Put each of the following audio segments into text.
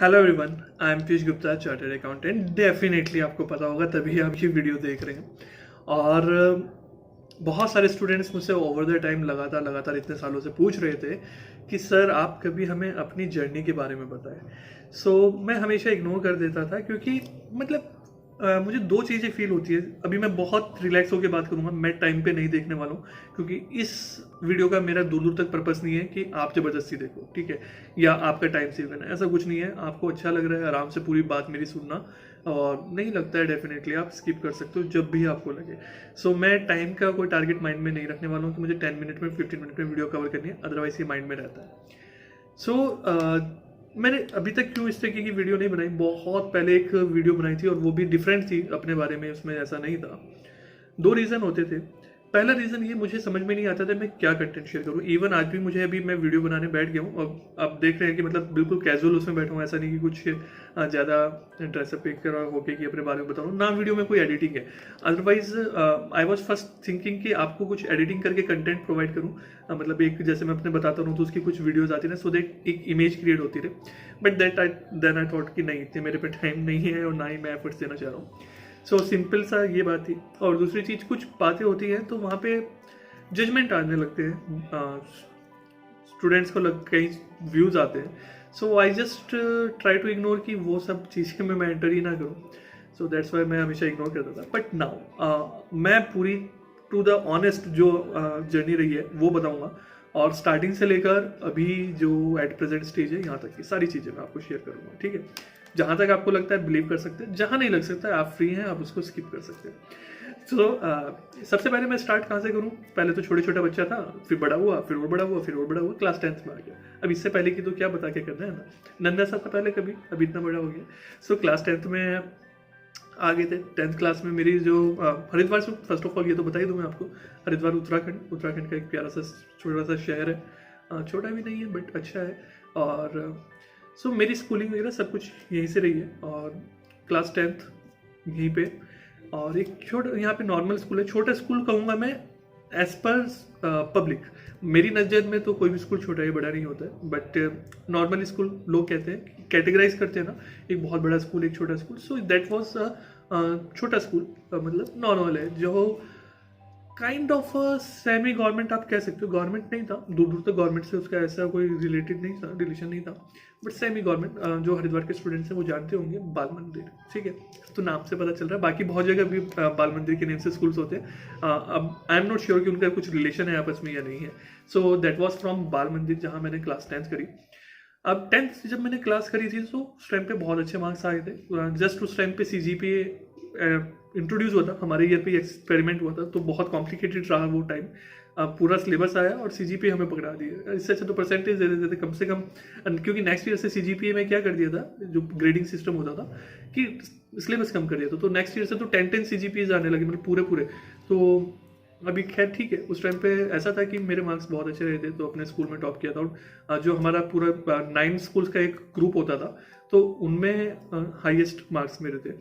Hello everyone, I am Piyush Gupta, chartered accountant. Definitely आपको पता होगा, तभी आप ये वीडियो देख रहे हैं। और बहुत सारे स्टूडेंट्स मुझसे ओवर द टाइम लगातार इतने सालों से पूछ रहे थे कि सर आप कभी हमें अपनी जर्नी के बारे में बताएं। मैं हमेशा इग्नोर कर देता था, क्योंकि मतलब मुझे दो चीज़ें फील होती है। अभी मैं बहुत रिलैक्स होकर बात करूंगा, मैं टाइम पे नहीं देखने वाला हूँ, क्योंकि इस वीडियो का मेरा दूर दूर तक पर्पस नहीं है कि आप ज़बरदस्ती देखो, ठीक है, या आपका टाइम सेव करना है। ऐसा कुछ नहीं है। आपको अच्छा लग रहा है आराम से पूरी बात मेरी सुनना, और नहीं लगता है डेफिनेटली आप स्किप कर सकते हो जब भी आपको लगे। मैं टाइम का कोई टारगेट माइंड में नहीं रखने वाला हूँ कि मुझे 10 मिनट में 15 मिनट में वीडियो कवर करनी है, अदरवाइज ये माइंड में रहता है। मैंने अभी तक क्यों इस तरीके की वीडियो नहीं बनाई। बहुत पहले एक वीडियो बनाई थी और वो भी डिफरेंट थी अपने बारे में, उसमें ऐसा नहीं था। दो रीज़न होते थे। पहला रीज़न ये, मुझे समझ में नहीं आता था मैं क्या कंटेंट शेयर करूँ। इवन आज भी मुझे, अभी मैं वीडियो बनाने बैठ गया हूँ और आप देख रहे हैं कि मतलब बिल्कुल कैजुअल उसमें बैठा हूँ। ऐसा नहीं कि कुछ ज़्यादा ड्रेसअप कर होके कि अपने बारे में बता रहा हूँ ना। वीडियो में कोई एडिटिंग है। Otherwise I was first thinking कि आपको कुछ एडिटिंग करके कंटेंट प्रोवाइड करूँ। मतलब एक, जैसे मैं अपने बताता हूँ तो उसकी कुछ वीडियोज़ आती है ना, सो दैट एक इमेज क्रिएट होती रहे। बट देन आई थॉट कि नहीं, इतने मेरे पे टाइम नहीं है और ना ही मैं एफर्ट्स देना चाह रहा हूँ। सिंपल सा ये बात थी। और दूसरी चीज़, कुछ बातें होती हैं तो वहाँ पे जजमेंट आने लगते हैं, स्टूडेंट्स को कई व्यूज़ आते हैं। I just try to ignore कि वो सब चीज़ें मैं एंटर ही ना करूँ। दैट्स वाई मैं हमेशा इग्नोर करता था। बट नाउ मैं पूरी टू द ऑनेस्ट जो जर्नी रही है वो बताऊँगा, और स्टार्टिंग से लेकर अभी जो एट प्रेजेंट स्टेज है यहाँ तक की सारी चीज़ें मैं आपको शेयर करूँगा, ठीक है। जहाँ तक आपको लगता है बिलीव कर सकते हैं, जहाँ नहीं लग सकता आप फ्री हैं, आप उसको स्किप कर सकते हैं। सबसे पहले मैं स्टार्ट कहाँ से करूँ। पहले तो छोटे छोटा बच्चा था, फिर बड़ा हुआ, फिर और बड़ा हुआ, फिर और बड़ा हुआ, क्लास 10th में आ गया। अब इससे पहले की तो क्या बता के करना है ना, नन्हा सा था पहले कभी, अब इतना बड़ा हो गया। क्लास 10th में आ गए थे। 10th क्लास में मेरी जो हरिद्वार से, फर्स्ट ऑफ ऑल ये तो बता ही दूँ मैं आपको, हरिद्वार उत्तराखंड का एक प्यारा सा छोटा सा शहर है। छोटा भी नहीं है बट अच्छा है। और मेरी स्कूलिंग वगैरह सब कुछ यहीं से रही है, और क्लास 10th यहीं पे। और एक छोटा यहाँ पे नॉर्मल स्कूल है, छोटा स्कूल कहूँगा मैं एज पर पब्लिक। मेरी नज़र में तो कोई भी स्कूल छोटा ही बड़ा नहीं होता है, बट नॉर्मल स्कूल लोग कहते हैं, कैटेगराइज करते हैं ना, एक बहुत बड़ा स्कूल, एक छोटा स्कूल। दैट वॉज छोटा स्कूल, मतलब नॉर्मल है, जो काइंड ऑफ सेमी गवर्नमेंट आप कह सकते हो। गवर्नमेंट नहीं था, दूर दूर तक गवर्नमेंट से उसका ऐसा कोई रिलेटेड नहीं था, रिलेशन नहीं था, बट सेमी गवर्नमेंट। जो हरिद्वार के स्टूडेंट्स हैं वो जानते होंगे, बाल मंदिर, ठीक है। तो नाम से पता चल रहा है, बाकी बहुत जगह भी बाल मंदिर के नेम से स्कूल्स होते हैं। अब आई एम नॉट श्योर कि उनका कुछ रिलेशन है आपस में या नहीं है। दैट वॉज फ्रॉम बाल मंदिर, जहाँ मैंने क्लास 10th करी। अब 10th जब मैंने क्लास करी थी तो उस टाइम पे बहुत अच्छे मार्क्स आए थे। जस्ट उस टाइम पे CGPA इंट्रोड्यूस हुआ था, हमारे ईयर पे एक्सपेरिमेंट हुआ था, तो बहुत कॉम्प्लिकेटेड रहा वो टाइम। पूरा सिलेबस आया और CGPA हमें पकड़ा दिया। इससे अच्छा तो परसेंटेज दे देते थे कम से कम, क्योंकि नेक्स्ट ईयर से CGPA में क्या कर दिया था, जो ग्रेडिंग सिस्टम होता था कि सिलेबस कम कर दिया था, तो नेक्स्ट ईयर से तो 10 CGPAs आने लगे, मतलब पूरे। तो अभी खैर ठीक है, उस टाइम पे ऐसा था कि मेरे मार्क्स बहुत अच्छे रहे थे, तो अपने स्कूल में टॉप किया था। और जो हमारा पूरा 9 स्कूल्स का एक ग्रुप होता था, तो उनमें हाईएस्ट मार्क्स मेरे थे।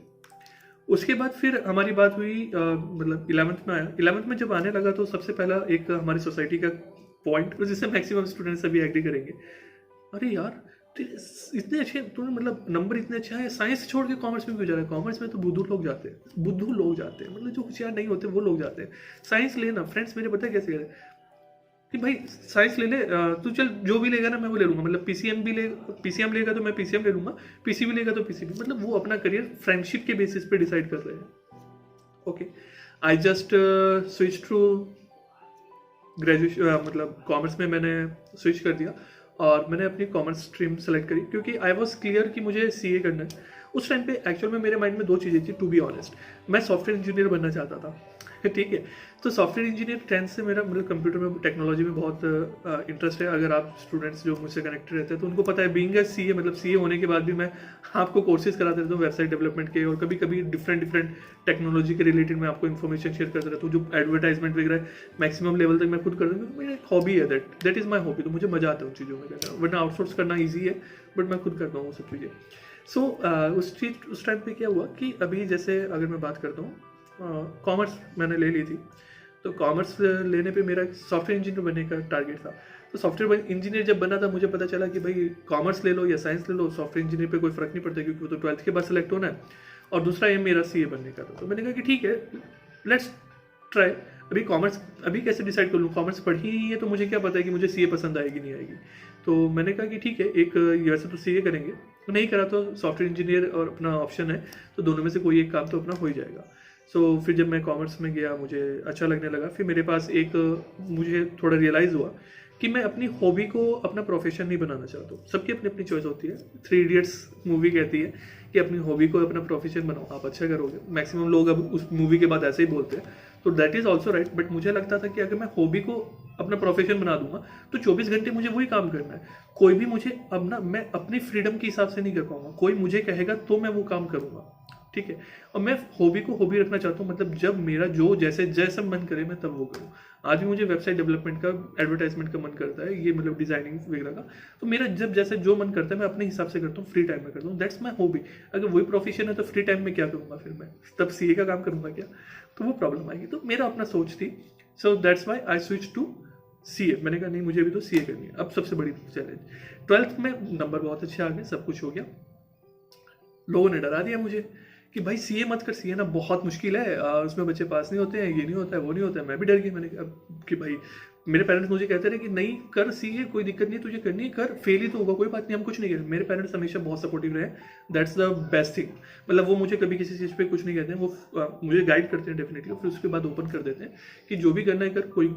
उसके बाद फिर हमारी बात हुई, मतलब 11th में आया। 11th में जब आने लगा तो सबसे पहला एक हमारी सोसाइटी का पॉइंट, जिससे मैक्सिमम स्टूडेंट्स अभी एग्री करेंगे, अरे यार इतने अच्छे तूने, मतलब नंबर इतने अच्छे आए, साइंस छोड़ के कॉमर्स में क्यों जा रहा है? कॉमर्स में तो बुद्धू लोग जाते हैं, मतलब जो होशियार नहीं होते वो लोग जाते हैं। साइंस लेना फ्रेंड्स मेरे, पता है कैसे करें कि भाई साइंस ले ले, तू चल जो भी लेगा ना मैं वो ले लूँगा, मतलब PCM लेगा तो मैं PCM ले लूँगा, PCB लेगा तो PCB। मतलब वो अपना करियर फ्रेंडशिप के बेसिस पे डिसाइड कर रहे हैं। Okay, I just switch to graduation, मतलब कॉमर्स में मैंने स्विच कर दिया, और मैंने अपनी कॉमर्स स्ट्रीम सेलेक्ट करी, क्योंकि आई वॉज क्लियर कि मुझे CA करना है। उस टाइम पे एक्चुअल में मेरे माइंड में दो चीज़ें थी, टू बी ऑनेस्ट। मैं सॉफ्टवेयर इंजीनियर बनना चाहता था, ठीक है। तो सॉफ्टवेयर इंजीनियर 10th से मेरा, मतलब कंप्यूटर में, टेक्नोलॉजी में बहुत इंटरेस्ट है। अगर आप स्टूडेंट्स जो मुझसे कनेक्टेड रहते हैं तो उनको पता है, बीइंग अ CA, मतलब CA होने के बाद भी मैं आपको कोर्सेज कराते रहता हूँ वेबसाइट डेवलपमेंट के, और कभी कभी डिफरेंट टेक्नोलॉजी के रिलेटेड मैं आपको इन्फॉर्मेशन शेयर करता रहता हूँ। जो एडवर्टाइजमेंट वगैरह मैक्सिमम लेवल तक मैं खुद करता हूँ, मेरा एक हॉबी है, दैट इज़ माई हॉबी। तो मुझे मजा आता है उन चीज़ों में करना, वरना आउटसोर्स करना ईजी है, बट मैं खुद करता हूँ वो सब चीज़ें। उस टाइम पे क्या हुआ कि अभी जैसे अगर मैं बात करता हूँ, कॉमर्स मैंने ले ली थी, तो कॉमर्स लेने पे मेरा सॉफ्टवेयर इंजीनियर बनने का टारगेट था। तो सॉफ्टवेयर इंजीनियर जब बना था मुझे पता चला कि भाई कॉमर्स ले लो या साइंस ले लो, सॉफ्टवेयर इंजीनियर पे कोई फर्क नहीं पड़ता क्योंकि वो तो 12th के बाद सेलेक्ट होना है, और दूसरा एम मेरा सीए बनने का था। तो मैंने कहा कि ठीक है, लेट्स ट्राई। अभी कैसे डिसाइड कर लूँ, कॉमर्स पढ़ी ही है तो मुझे क्या पता है कि मुझे सीए पसंद आएगी नहीं आएगी। तो मैंने कहा कि ठीक है, एक वैसे तो सीए करेंगे, तो नहीं करा तो सॉफ्टवेयर इंजीनियर और अपना ऑप्शन है, तो दोनों में से कोई एक काम तो अपना हो ही जाएगा। सो फिर जब मैं कॉमर्स में गया मुझे अच्छा लगने लगा। फिर मेरे पास मुझे थोड़ा रियलाइज़ हुआ कि मैं अपनी हॉबी को अपना प्रोफेशन नहीं बनाना चाहता हूँ। सबकी अपनी अपनी चॉइस होती है। 3 इडियट्स मूवी कहती है कि अपनी हॉबी को अपना प्रोफेशन बनाओ, आप अच्छा करोगे। मैक्सिमम लोग अब उस मूवी के बाद ऐसे ही बोलते हैं, तो that is also right. But मुझे लगता था कि अगर मैं हॉबी को अपना प्रोफेशन बना दूंगा तो 24 घंटे मुझे वही काम करना है। कोई भी मुझे मैं अपनी फ्रीडम के हिसाब से नहीं कर पाऊंगा, कोई मुझे कहेगा तो मैं वो काम करूंगा, ठीक है। और मैं हॉबी को हॉबी रखना चाहता हूँ, मतलब जब मेरा जो जैसा मन करे मैं तब वो करूँ। आज भी मुझे वेबसाइट डेवलपमेंट का, एडवर्टाइजमेंट का मन करता है, ये मतलब डिजाइनिंग वगैरह का, तो मेरा जब जैसे जो मन करता है मैं अपने हिसाब से करता हूँ, फ्री टाइम में करता हूँ। That's my hobby. अगर वही प्रोफेशन है तो फ्री टाइम में क्या करूँगा, फिर मैं तब सीए का काम करूँगा क्या, तो वो प्रॉब्लम आएगी। तो मेरा अपना सोच थी। So that's why I switch to CA. मैंने कहा नहीं, मुझे भी तो सीए करनी है। अब सबसे बड़ी चैलेंज, 12th में नंबर बहुत अच्छे आ गए, सब कुछ हो गया, लोगों ने डरा दिया मुझे कि भाई सीए मत कर, सीए ना बहुत मुश्किल है, उसमें बच्चे पास नहीं होते हैं, ये नहीं होता है, वो नहीं होता है। मैं भी डर गया। मैंने कहा कि भाई, मेरे पेरेंट्स मुझे कहते रहे कि नहीं कर सीए, कोई दिक्कत नहीं, तुझे करनी है कर, फेल ही तो होगा, कोई बात नहीं, हम कुछ नहीं करें। मेरे पेरेंट्स हमेशा बहुत सपोर्टिव रहे, दैट्स द बेस्ट थिंग। मतलब वो मुझे कभी किसी चीज़ पे कुछ नहीं कहते हैं, वो मुझे गाइड करते हैं डेफिनेटली, फिर उसके बाद ओपन कर देते हैं कि जो भी करना है कर, कोई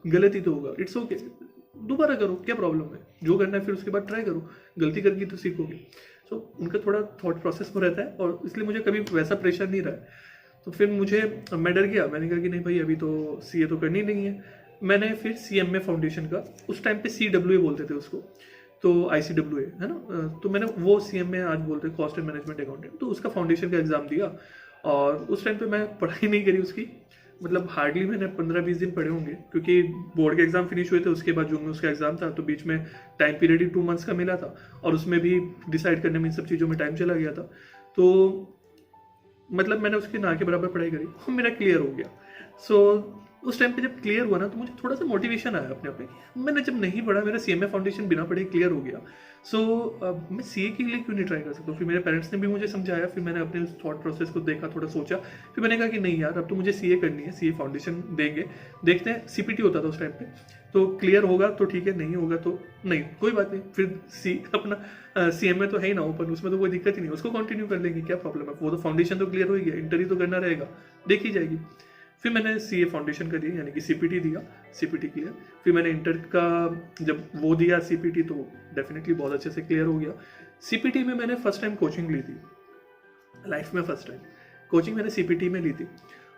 गलती तो होगा, इट्स ओके, दोबारा करो, क्या प्रॉब्लम है, जो करना है फिर उसके बाद ट्राई करो, गलती करके तो सीखोगे। तो उनका थोड़ा थॉट प्रोसेस में रहता है, और इसलिए मुझे कभी वैसा प्रेशर नहीं रहा है। तो फिर मैं डर गया। मैंने कहा कि नहीं भाई, अभी तो सीए तो करनी नहीं है। मैंने फिर सीएमए फाउंडेशन का, उस टाइम पे CWA बोलते थे उसको, तो ICWA है ना, तो मैंने वो CMA आज बोलते हैं, कॉस्ट एंड मैनेजमेंट अकाउंटेंट, तो उसका फाउंडेशन का एग्जाम दिया। और उस टाइम पे मैं पढ़ाई नहीं करी उसकी, मतलब हार्डली मैंने 15-20 दिन पढ़े होंगे, क्योंकि बोर्ड के एग्जाम फिनिश हुए थे, उसके बाद जून में उसका एग्जाम था, तो बीच में टाइम पीरियड ही 2 मंथ्स का मिला था, और उसमें भी डिसाइड करने में इन सब चीज़ों में टाइम चला गया था। तो मतलब मैंने उसके ना के बराबर पढ़ाई करी और मेरा क्लियर हो गया। सो उस टाइम पे जब क्लियर हुआ ना, तो मुझे थोड़ा सा मोटिवेशन आया अपने आप में। मैंने जब नहीं पढ़ा, मेरा CMA फाउंडेशन बिना पढ़े क्लियर हो गया, सो मैं सीए के लिए क्यों नहीं ट्राई कर सकता। फिर मेरे पेरेंट्स ने भी मुझे समझाया, फिर मैंने अपने उस थॉट प्रोसेस को देखा, थोड़ा सोचा, फिर मैंने कहा कि नहीं यार, अब तो मुझे सीए करनी है, सीए फाउंडेशन देंगे, देखते हैं। CPT होता था उस टाइम पे, तो क्लियर होगा तो ठीक है, नहीं होगा तो नहीं, कोई बात नहीं। फिर अपना CMA तो है ही ना ओपन, उसमें तो कोई दिक्कत ही नहीं, उसको कंटिन्यू कर लेंगे, क्या प्रॉब्लम है। वो तो फाउंडेशन तो क्लियर हो गया, इंटरव्यू तो करना रहेगा, देखी जाएगी। फिर मैंने सीए फाउंडेशन का दिया, यानी कि CPT दिया, CPT क्लियर। फिर मैंने इंटर का जब वो दिया CPT, तो डेफिनेटली बहुत अच्छे से क्लियर हो गया। CPT में मैंने फर्स्ट टाइम कोचिंग ली थी, लाइफ में फर्स्ट टाइम कोचिंग मैंने CPT में ली थी,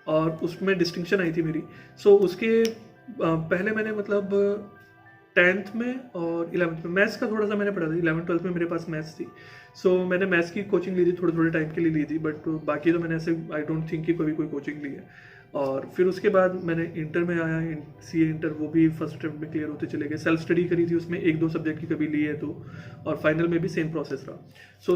और उसमें डिस्टिंक्शन आई थी मेरी। सो उसके पहले मैंने मतलब 10th में और 11th में मैथ्स का थोड़ा सा मैंने पढ़ा था। 11th-12th में मेरे पास मैथ्स थी, सो मैंने मैथ्स की कोचिंग ली थी, थोड़े थोड़े टाइम के लिए ली थी, बट बाकी तो मैंने ऐसे आई डोंट थिंक कि कभी कोई कोचिंग ली है। और फिर उसके बाद मैंने इंटर में आया, CA इंटर, वो भी फर्स्ट अटेम्प्ट में क्लियर होते चले गए। सेल्फ स्टडी करी थी, उसमें 1-2 सब्जेक्ट की कभी ली है तो, और फाइनल में भी सेम प्रोसेस रहा। सो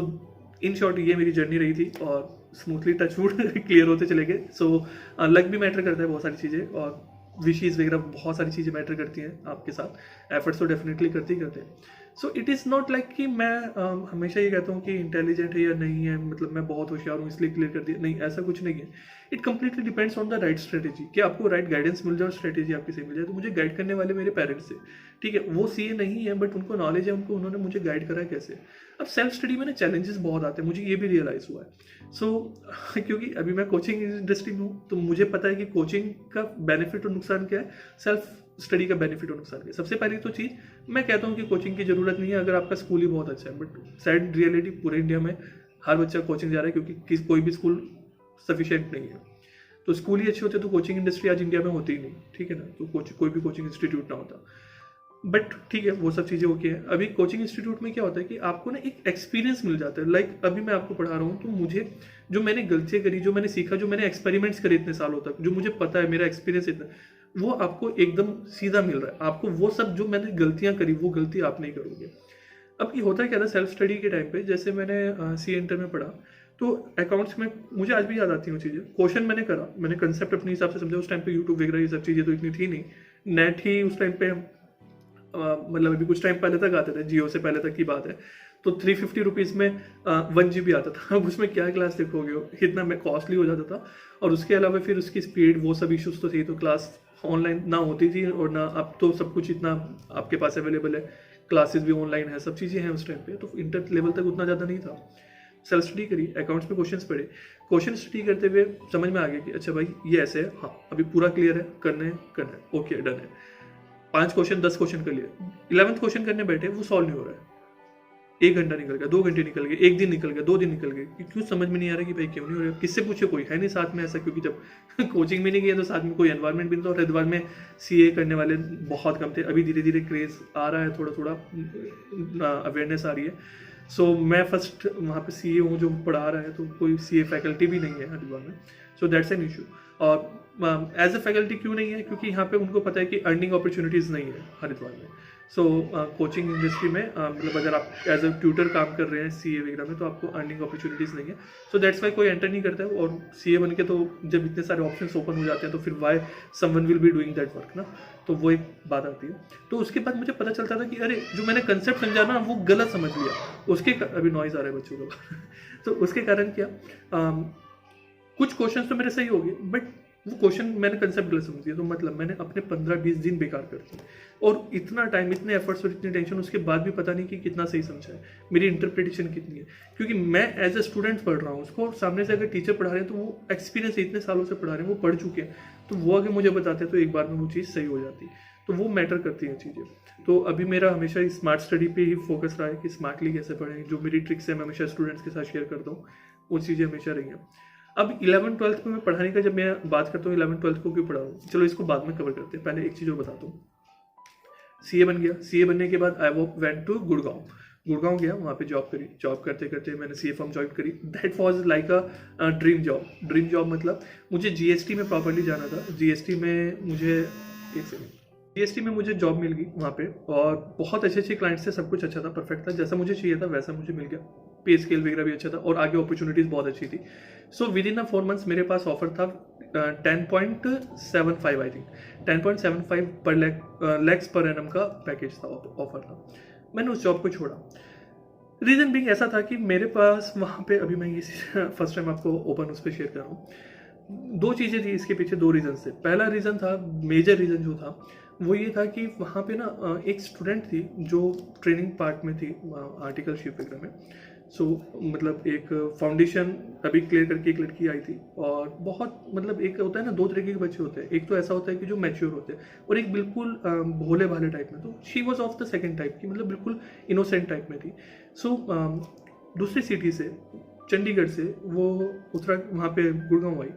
इन शॉर्ट ये मेरी जर्नी रही थी, और स्मूथली टचवुड क्लियर होते चले गए। सो लक भी मैटर करता है बहुत सारी चीज़ें, और विशेज़ वगैरह बहुत सारी चीज़ें मैटर करती हैं आपके साथ, एफर्ट्स तो डेफिनेटली करते ही करते हैं। So it is not like कि मैं हमेशा ये कहता हूँ कि इंटेलिजेंट है या नहीं है, मतलब मैं बहुत होशियार हूँ इसलिए क्लियर कर दिया, नहीं, ऐसा कुछ नहीं है। It completely depends on the right strategy, कि आपको राइट गाइडेंस मिल जाए और स्ट्रेटेजी आपकी सही मिल जाए। तो मुझे गाइड करने वाले मेरे पेरेंट्स थे, ठीक है, वो CA नहीं है, बट उनको नॉलेज है, उन्होंने मुझे गाइड करा है कैसे। अब सेल्फ स्टडी में ना चैलेंजेस बहुत आते हैं, मुझे ये भी रियलाइज़ हुआ है। सो क्योंकि अभी मैं कोचिंग इंडस्ट्री में हूँ, तो मुझे पता है कि कोचिंग का बेनिफिट और नुकसान क्या है, सेल्फ स्टडी का बेनिफिट और नुकसान क्या है। सबसे पहली तो चीज़ मैं कहता हूँ कि कोचिंग की ज़रूरत नहीं है अगर आपका स्कूल ही बहुत अच्छा है, बट सैड रियलिटी पूरे इंडिया में हर बच्चा कोचिंग जा रहा है, क्योंकि कोई भी स्कूल सफिशिएंट नहीं है। तो स्कूल ही अच्छे होते तो कोचिंग इंडस्ट्री आज इंडिया में होती ही नहीं, ठीक है ना, तो कोई भी कोचिंग इंस्टीट्यूट ना होता। बट ठीक है, वो सब चीज़ें ओके हैं। अभी कोचिंग इंस्टीट्यूट में क्या होता है कि आपको ना एक एक्सपीरियंस मिल जाता है। लाइक अभी मैं आपको पढ़ा रहा हूँ, तो मुझे जो मैंने गलतियाँ करी, जो मैंने सीखा, जो मैंने एक्सपेरिमेंट्स करे इतने सालों तक, जो मुझे पता है, मेरा एक्सपीरियंस इतना, वो आपको एकदम सीधा मिल रहा है। आपको वो सब जो मैंने गलतियाँ करी, वो गलती आप नहीं करोगे। अब ये होता है क्या था सेल्फ स्टडी के टाइम पे, जैसे मैंने CA इंटर में पढ़ा, तो अकाउंट्स में मुझे आज भी याद आती हैं वो चीज़ें। क्वेश्चन मैंने करा, मैंने कंसेप्ट अपने हिसाब से समझा। उस टाइम पे यूट्यूब वगैरह ये सब चीज़ें तो इतनी थी नहीं, नेट ही उस टाइम पे मतलब अभी कुछ टाइम पहले तक आते थे, जियो से पहले तक की बात है, तो 350 रुपीज़ में 1 GB आता था। अब उसमें क्या क्लास देखोगे, इतना में कॉस्टली हो जाता था। और उसके अलावा फिर उसकी स्पीड, वो सब इश्यूज तो थी, तो क्लास ऑनलाइन ना होती थी, और ना अब तो सब कुछ इतना आपके पास अवेलेबल है, क्लासेस भी ऑनलाइन है, सब चीज़ें हैं उस टाइम पे, तो इंटर लेवल तक उतना ज़्यादा नहीं था। सेल्फ स्टडी करी, अकाउंट्स में क्वेश्चंस पढ़े, क्वेश्चन स्टडी करते हुए समझ में आ गया कि अच्छा भाई ये ऐसे है, हाँ अभी पूरा क्लियर है, करना है, ओके डन है। 5 क्वेश्चन 10 क्वेश्चन कर लिए, 11th क्वेश्चन करने बैठे, वो सॉल्व नहीं हो रहा है। 1 घंटा निकल गया, 2 घंटे निकल गए, 1 दिन निकल गया, 2 दिन निकल गए, क्यों समझ में नहीं आ रहा कि भाई क्यों नहीं हो रहा, किससे पूछे, कोई है नहीं साथ में ऐसा, क्योंकि जब कोचिंग में नहीं गया तो साथ में कोई एनवायरनमेंट भी नहीं था, और हरिद्वार में सीए करने वाले बहुत कम थे। अभी धीरे धीरे क्रेज आ रहा है, थोड़ा थोड़ा अवेयरनेस आ रही है। सो मैं फर्स्ट वहाँ पे सीए हूँ जो पढ़ा रहा है, तो कोई सीए फैकल्टी भी नहीं है हरिद्वार में, सो दैट्स एन इशू। और एज ए फैकल्टी क्यों नहीं है, क्योंकि यहाँ पे उनको पता है कि अर्निंग अपॉर्चुनिटीज़ नहीं है हरिद्वार में। सो कोचिंग इंडस्ट्री में मतलब अगर आप एज अ ट्यूटर काम कर रहे हैं सीए वगैरह में, तो आपको अर्निंग अपॉर्चुनिटीज़ नहीं है, सो दैट्स वाई कोई एंटर नहीं करता है। और सीए बन के तो जब इतने सारे ऑप्शंस ओपन हो जाते हैं, तो फिर why someone will be doing that work ना, तो वो एक बात आती है। तो उसके बाद मुझे पता चलता था कि अरे जो मैंने कंसेप्ट समझा ना, वो गलत समझ लिया। उसके अभी नॉइज आ रहा है बच्चों का तो उसके कारण क्या, कुछ क्वेश्चन तो मेरे सही हो गए, बट वो क्वेश्चन मैंने कंसेप्ट गलत समझ दिया, तो मतलब मैंने अपने 15-20 दिन बेकार कर दिए, और इतना टाइम, इतने एफर्ट्स और इतनी टेंशन, उसके बाद भी पता नहीं कि कितना सही समझा है, मेरी इंटरप्रिटेशन कितनी है, क्योंकि मैं एज ए स्टूडेंट पढ़ रहा हूँ उसको, और सामने से अगर टीचर पढ़ा रहे हैं तो वो एक्सपीरियंस इतने सालों से पढ़ा रहे हैं, वो पढ़ चुके हैं, तो वो अगर मुझे बताते हैं तो एक बार में वो चीज़ सही हो जाती, तो वो मैटर करती हैं चीज़ें। तो अभी मेरा हमेशा स्मार्ट स्टडी पे ही फोकस रहा है कि स्मार्टली कैसे पढ़ें, जो मेरी ट्रिक्स है मैं हमेशा स्टूडेंट्स के साथ शेयर करता हूँ, वो चीज़ें हमेशा रही हैं। अब 11th-12th में मैं पढ़ाने का जब मैं बात करता हूँ 11th-12th को क्यों पढ़ा हूँ, चलो इसको बाद में कवर करते हैं, पहले एक चीज़ और बताता हूँ। सीए बन गया, सीए बनने के बाद आई वेंट टू गुड़गांव गया, वहाँ पे जॉब करी, जॉब करते करते मैंने सीए फर्म ज्वाइन करी। That was like a dream job मतलब मुझे जीएसटी में प्रॉपरली जाना था, जीएसटी में मुझे जॉब मिल गई वहाँ पे, और बहुत अच्छे क्लाइंट्स थे, सब कुछ अच्छा था, परफेक्ट था, जैसा मुझे चाहिए था वैसा मुझे मिल गया, पे स्केल वगैरह भी अच्छा था, और आगे अपॉर्चुनिटीज़ बहुत अच्छी थी। सो विद इन 4 मंथ्स मेरे पास ऑफर था 10.75, आई थिंक 10.75 पर लैक्स पर एनम का पैकेज था, ऑफर था। मैंने उस जॉब को छोड़ा, रीज़न बिंग ऐसा था कि मेरे पास वहाँ पे, अभी मैं ये फर्स्ट टाइम आपको ओपन उस पर शेयर कर रहा हूँ, 2 चीज़ें थी इसके पीछे, 2 रीज़न थे। पहला रीज़न था, मेजर रीज़न जो था वो ये था कि वहाँ पे ना एक स्टूडेंट थी जो ट्रेनिंग पार्ट में थी, आर्टिकलशिप वगैरह में। सो मतलब एक फाउंडेशन अभी क्लियर करके एक लड़की आई थी, और बहुत मतलब एक होता है ना, 2 तरीके के बच्चे होते हैं, एक तो ऐसा होता है कि जो मैच्योर होते हैं, और एक बिल्कुल भोले भाले टाइप में। तो she was of the second type की, मतलब बिल्कुल इनोसेंट टाइप में थी। सो दूसरी सिटी से, चंडीगढ़ से वो उतरा, वहाँ पे गुड़गांव आई।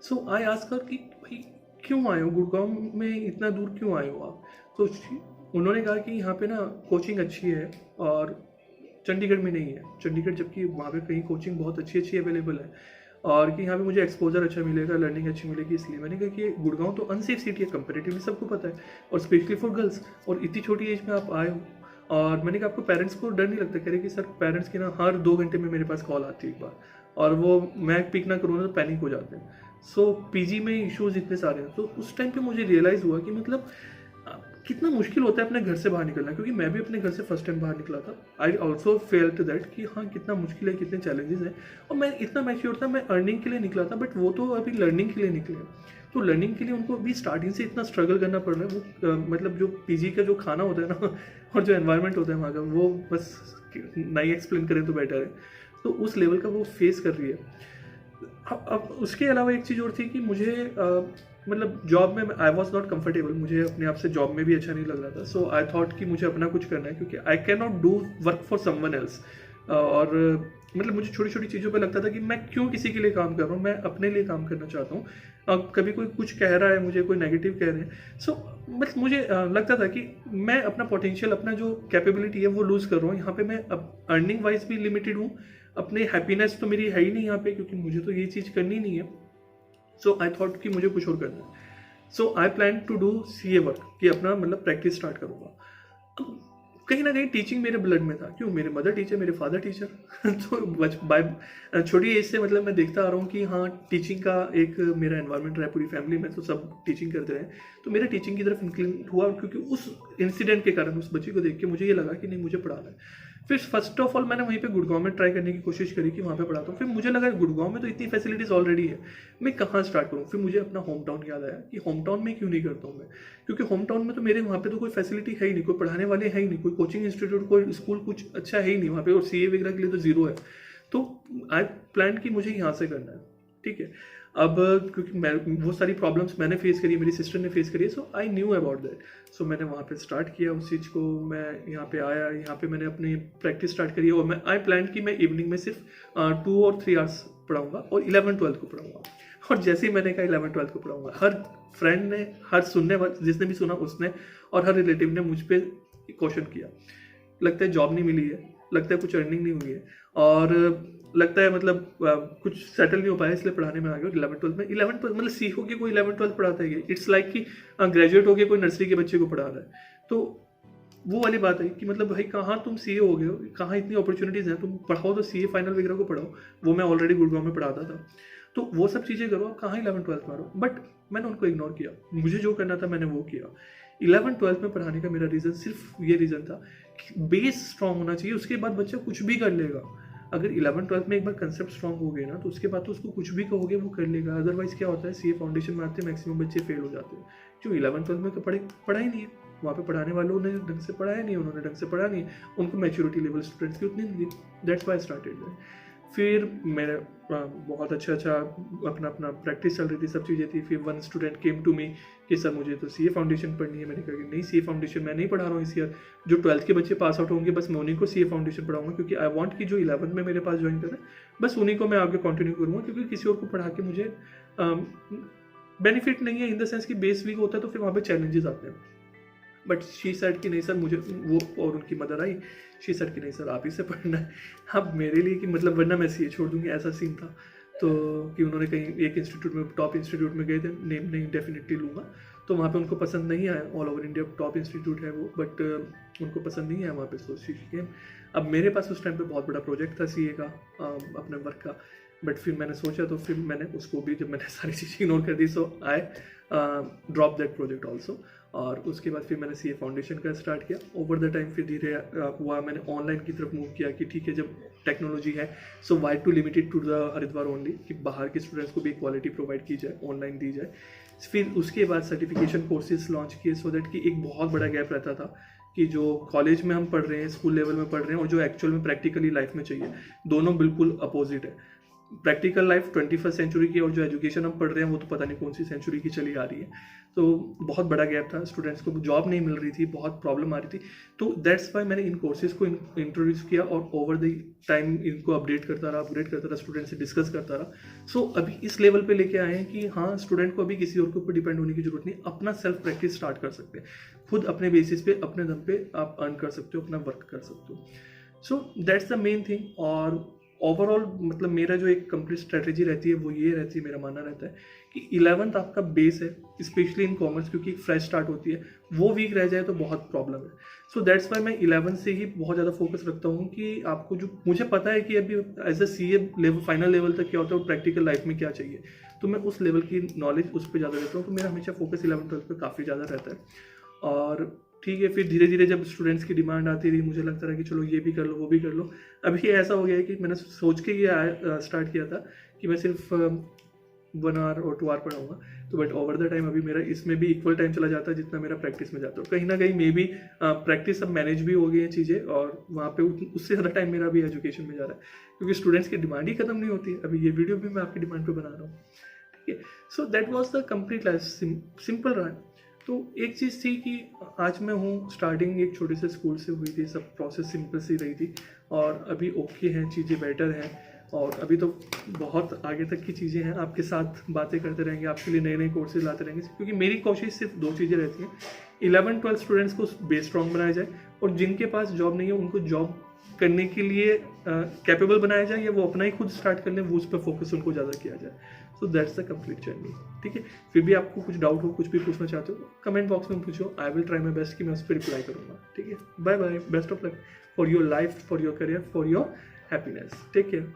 सो आई आस्क हर कि भाई क्यों आए हो गुड़गांव में, इतना दूर क्यों आए हो आप? तो उन्होंने कहा कि यहाँ पे ना कोचिंग अच्छी है, और चंडीगढ़ में नहीं है, चंडीगढ़ जबकि वहाँ पे कहीं कोचिंग बहुत अच्छी अवेलेबल है, और कि यहाँ पे मुझे एक्सपोजर अच्छा मिलेगा, लर्निंग अच्छी मिलेगी। इसलिए मैंने कहा कि गुड़गांव तो अनसेफ सिटी है कंपेरेटिवली, सबको पता है, और स्पेशली फॉर गर्ल्स, और इतनी छोटी एज में आप आए हो। और मैंने कहा आपको पेरेंट्स को डर नहीं लगता? कह रहे कि सर पेरेंट्स की ना हर 2 घंटे में मेरे पास कॉल आती है एक बार, और वो मैं पिक ना करूँ तो पैनिक हो जाते हैं। सो पीजी में इश्यूज इतने सारे हैं। तो उस टाइम पे मुझे रियलाइज़ हुआ कि मतलब कितना मुश्किल होता है अपने घर से बाहर निकलना, क्योंकि मैं भी अपने घर से फर्स्ट टाइम बाहर निकला था। आई ऑल्सो फेल्ट दैट कि हाँ कितना मुश्किल है, कितने चैलेंजेस हैं। और मैं इतना मैच्योर था, मैं अर्निंग के लिए निकला था, बट वो तो अभी लर्निंग के लिए निकले। तो लर्निंग के लिए उनको अभी स्टार्टिंग से इतना स्ट्रगल करना पड़ रहा है। वो मतलब जो पीजी का जो खाना होता है ना और जो एनवायरनमेंट होता है वहाँ का, वो बस नहीं एक्सप्लेन करें तो बेटर है। तो उस लेवल का वो फेस कर रही है। अब उसके अलावा एक चीज़ और थी कि मुझे मतलब जॉब में आई वॉज नॉट कंफर्टेबल, मुझे अपने आप से जॉब में भी अच्छा नहीं लग रहा था। सो आई थॉट कि मुझे अपना कुछ करना है, क्योंकि I can not do work for someone else. और मतलब मुझे छोटी छोटी चीज़ों पे लगता था कि मैं क्यों किसी के लिए काम कर रहा हूँ, मैं अपने लिए काम करना चाहता हूँ। अब कभी कोई कुछ कह रहा है, मुझे कोई नेगेटिव कह रहे हैं, सो मतलब मुझे लगता था कि मैं अपना पोटेंशियल, अपना जो कैपेबिलिटी है वो लूज़ कर रहा हूँ। यहाँ पे मैं अब अर्निंग वाइज भी लिमिटेड हूँ, अपनी हैप्पीनेस तो मेरी है ही नहीं यहाँ पे, क्योंकि मुझे तो ये चीज़ करनी नहीं है। सो आई थॉट कि मुझे कुछ और करना है। So I plan to do CA work, कि अपना मतलब प्रैक्टिस स्टार्ट करूँगा। कहीं ना कहीं टीचिंग मेरे ब्लड में था। क्यों? मेरे मदर टीचर, मेरे फादर टीचर तो बाय छोटी एज से मतलब मैं देखता आ रहा हूँ कि हाँ, टीचिंग का एक मेरा एनवायरनमेंट रहा है पूरी फैमिली में, तो सब टीचिंग करते रहे। तो मेरा टीचिंग की तरफ इंक्लिन हुआ, क्योंकि उस इंसिडेंट के कारण, उस बच्ची को देख के मुझे ये लगा कि नहीं, मुझे पढ़ाना है। फिर फर्स्ट ऑफ ऑल मैंने वहीं पे गुड़गांव में ट्राई करने की कोशिश करी कि वहाँ पे पढ़ाता हूँ। फिर मुझे लगा गुड़गांव में तो इतनी फैसिलिटीज़ ऑलरेडी है, मैं कहाँ स्टार्ट करूँ। फिर मुझे अपना होम टाउन याद आया कि होम टाउन में क्यों नहीं करता हूँ मैं, क्योंकि होम टाउन में तो मेरे वहाँ पे तो कोई फैसिलिटी है ही नहीं, कोई पढ़ाने वाले है ही नहीं, कोई कोचिंग इंस्टीट्यूट, कोई स्कूल कुछ अच्छा है ही नहीं वहाँ पे, और CA वगैरह के लिए तो जीरो है। तो आई प्लान कि मुझे यहाँ से करना है, ठीक है। अब क्योंकि मैं वो सारी प्रॉब्लम्स मैंने फेस करी, मेरी सिस्टर ने फेस करी है, so I knew about that. सो मैंने वहाँ पे स्टार्ट किया उस चीज़ को। मैं यहाँ पे आया, यहाँ पे मैंने अपनी प्रैक्टिस स्टार्ट करी, और मैं आई प्लान कि मैं इवनिंग में सिर्फ 2 और 3 आवर्स पढ़ाऊँगा और 11-12 को पढ़ाऊँगा। और जैसे ही मैंने कहा 11-12 को पढ़ाऊँगा, हर फ्रेंड ने, हर सुनने वाले जिसने भी सुना उसने, और हर रिलेटिव ने मुझ पर क्वेश्चन किया। लगता है जॉब नहीं मिली है, लगता है कुछ अर्निंग नहीं हुई है, और लगता है मतलब कुछ सेटल नहीं हो पाया, इसलिए पढ़ाने में आ गया। 11-12 में 11-12 मतलब सी हो के कोई 11-12 पढ़ाता है, इट्स लाइक कि ग्रेजुएट हो गया कोई नर्सरी के बच्चे को पढ़ा रहा है। तो वो वाली बात है कि मतलब भाई कहाँ तुम CA हो गए हो, कहाँ इतनी अपॉर्चुनिटीज़ हैं, तुम पढ़ाओ तो CA फाइनल वगैरह को पढ़ाओ। वो मैं ऑलरेडी गुड़गांव में पढ़ाता था, तो वो सब चीज़ें करो, आप कहाँ 11-12 मारो। बट मैंने उनको इग्नोर किया, मुझे जो करना था मैंने वो किया। 11-12 में पढ़ाने का मेरा रीज़न सिर्फ ये रीज़न था कि बेस स्ट्रांग होना चाहिए, उसके बाद बच्चा कुछ भी कर लेगा। अगर 11-12 में एक बार कंसेप्ट स्ट्रांग हो गए ना, तो उसके बाद तो उसको कुछ भी कहोगे वो कर लेगा। अदरवाइज क्या होता है, CA फाउंडेशन में आते हैं मैक्सिमम बच्चे फेल हो जाते हैं, क्यों? 11-12 में तो पढ़ा ही नहीं है, वहाँ पे पढ़ाने वालों ने ढंग से पढ़ाया नहीं, उन्होंने ढंग से पढ़ा नहीं, उनको मैच्योरिटी लेवल स्टूडेंट्स की उतनी नहीं दी। That's why started. फिर मेरे बहुत अच्छा अपना प्रैक्टिस चल रही थी, सब चीज़ें थी। फिर one student came to me कि सर मुझे तो CA फाउंडेशन पढ़नी है। मैंने कहा कि नहीं, CA फाउंडेशन मैं नहीं पढ़ा रहा हूँ इस ईयर, जो 12th के बच्चे पास आउट होंगे बस मैं उन्हीं को CA फाउंडेशन पढ़ाऊंगा, क्योंकि आई वांट कि जो 11th में मेरे पास ज्वाइन कर रहे हैं बस उन्हीं को मैं आगे कंटिन्यू करूँगा, क्योंकि किसी और को पढ़ा के मुझे बेनिफिट नहीं है, इन द सेंस कि बेस वीक होता है तो फिर वहाँ पर चैलेंजेस आते हैं। बट शी सेड कि नहीं सर, मुझे वो, और उनकी मदर आई, शी सेड कि नहीं सर आप ही से पढ़ना है। अब मेरे लिए कि मतलब वरना मैं CA छोड़ दूंगी, ऐसा सीन था। तो कि उन्होंने कहीं एक इंस्टीट्यूट में, टॉप इंस्टीट्यूट में गए थे, नेम नहीं डेफिनेटली लूँगा, तो वहाँ पे उनको पसंद नहीं आया। All over India top institute है वो, बट उनको पसंद नहीं आया वहाँ पे, सो शी केम। अब मेरे पास उस टाइम पे बहुत बड़ा प्रोजेक्ट था CA का, अपने वर्क का। बट फिर मैंने सोचा, तो फिर मैंने उसको भी, जब मैंने सारी चीज़ें इग्नोर कर दी, सो आई ड्रॉप दैट प्रोजेक्ट ऑल्सो। और उसके बाद फिर मैंने CA फाउंडेशन का स्टार्ट किया। ओवर द टाइम फिर धीरे हुआ, मैंने ऑनलाइन की तरफ मूव किया कि ठीक है, जब टेक्नोलॉजी है so why to limited to the Haridwar only, कि बाहर के स्टूडेंट्स को भी क्वालिटी प्रोवाइड की जाए, ऑनलाइन दी जाए। फिर उसके बाद सर्टिफिकेशन कोर्सेज लॉन्च किए, सो दैट कि एक बहुत बड़ा गैप रहता था कि जो कॉलेज में हम पढ़ रहे हैं, स्कूल लेवल में पढ़ रहे हैं, और जो एक्चुअल में प्रैक्टिकली लाइफ में चाहिए, दोनों बिल्कुल अपोजिट है। प्रैक्टिकल लाइफ 21st सेंचुरी की, और जो एजुकेशन हम पढ़ रहे हैं वो तो पता नहीं कौन सी सेंचुरी की चली आ रही है। तो बहुत बड़ा गैप था, स्टूडेंट्स को जॉब नहीं मिल रही थी, बहुत प्रॉब्लम आ रही थी। तो दैट्स वाई मैंने इन कोर्सेज को इंट्रोड्यूस किया, और ओवर द टाइम इनको अपडेट करता रहा, स्टूडेंट से डिस्कस करता रहा। सो अभी इस लेवल पे लेके आए हैं कि हाँ, स्टूडेंट को अभी किसी और के ऊपर डिपेंड होने की जरूरत नहीं, अपना सेल्फ प्रैक्टिस स्टार्ट कर सकते हैं, खुद अपने बेसिस पे, अपने दम पे आप अर्न कर सकते हो, अपना वर्क कर सकते हो। So that's the main thing. और ओवरऑल मतलब मेरा जो एक कंप्लीट स्ट्रेटेजी रहती है वो ये रहती है, मेरा मानना रहता है कि 11th आपका बेस है, स्पेशली इन कॉमर्स, क्योंकि फ्रेश स्टार्ट होती है, वो वीक रह जाए तो बहुत प्रॉब्लम है। सो दैट्स वाई मैं 11th से ही बहुत ज़्यादा फोकस रखता हूँ कि आपको, जो मुझे पता है कि अभी as a CA level, final level तक क्या होता है और प्रैक्टिकल लाइफ में क्या चाहिए, तो मैं उस लेवल की नॉलेज उस पर ज़्यादा देता हूँ। तो मेरा हमेशा फोकस 11th-12th पर काफ़ी ज़्यादा रहता है। और ठीक है, फिर धीरे धीरे जब स्टूडेंट्स की डिमांड आती रही, मुझे लगता रहा कि चलो ये भी कर लो, वो भी कर लो। अभी ऐसा हो गया है कि मैंने सोच के ये स्टार्ट किया था कि मैं सिर्फ 1 आवर और 2 आवर पढ़ाऊँगा, तो बट ओवर द टाइम अभी मेरा इसमें भी इक्वल टाइम चला जाता है जितना मेरा प्रैक्टिस में जाता है। कहीं ना कहीं मे बी प्रैक्टिस अब मैनेज भी हो गई हैं चीज़ें, और वहाँ पे उससे ज़्यादा टाइम मेरा भी एजुकेशन में जा रहा है, क्योंकि स्टूडेंट्स की डिमांड ही खत्म नहीं होती है। अभी ये वीडियो भी मैं आपकी डिमांड पर बना रहा हूँ, ठीक है। So that was the complete life, simple रहा। तो एक चीज़ थी कि आज मैं हूँ, स्टार्टिंग एक छोटे से स्कूल से हुई थी, सब प्रोसेस सिंपल सी रही थी, और अभी ओके हैं, चीज़ें बेटर हैं, और अभी तो बहुत आगे तक की चीज़ें हैं। आपके साथ बातें करते रहेंगे, आपके लिए नए नए कोर्सेज लाते रहेंगे, क्योंकि मेरी कोशिश सिर्फ 2 चीज़ें रहती हैं। 11-12 स्टूडेंट्स को बेस स्ट्रॉन्ग बनाया जाए, और जिनके पास जॉब नहीं है उनको जॉब करने के लिए कैपेबल बनाया जाए, या वो अपना ही खुद स्टार्ट कर लें, वो उस पर फोकस उनको ज़्यादा किया जाए। So that's the complete journey. ठीक है, फिर भी आपको कुछ डाउट हो, कुछ भी पूछना चाहते हो, कमेंट बॉक्स में पूछो, I will try my best कि मैं उस पर रिप्लाई करूँगा। ठीक है, bye bye, best of luck for your life, for your career, for your happiness, take care.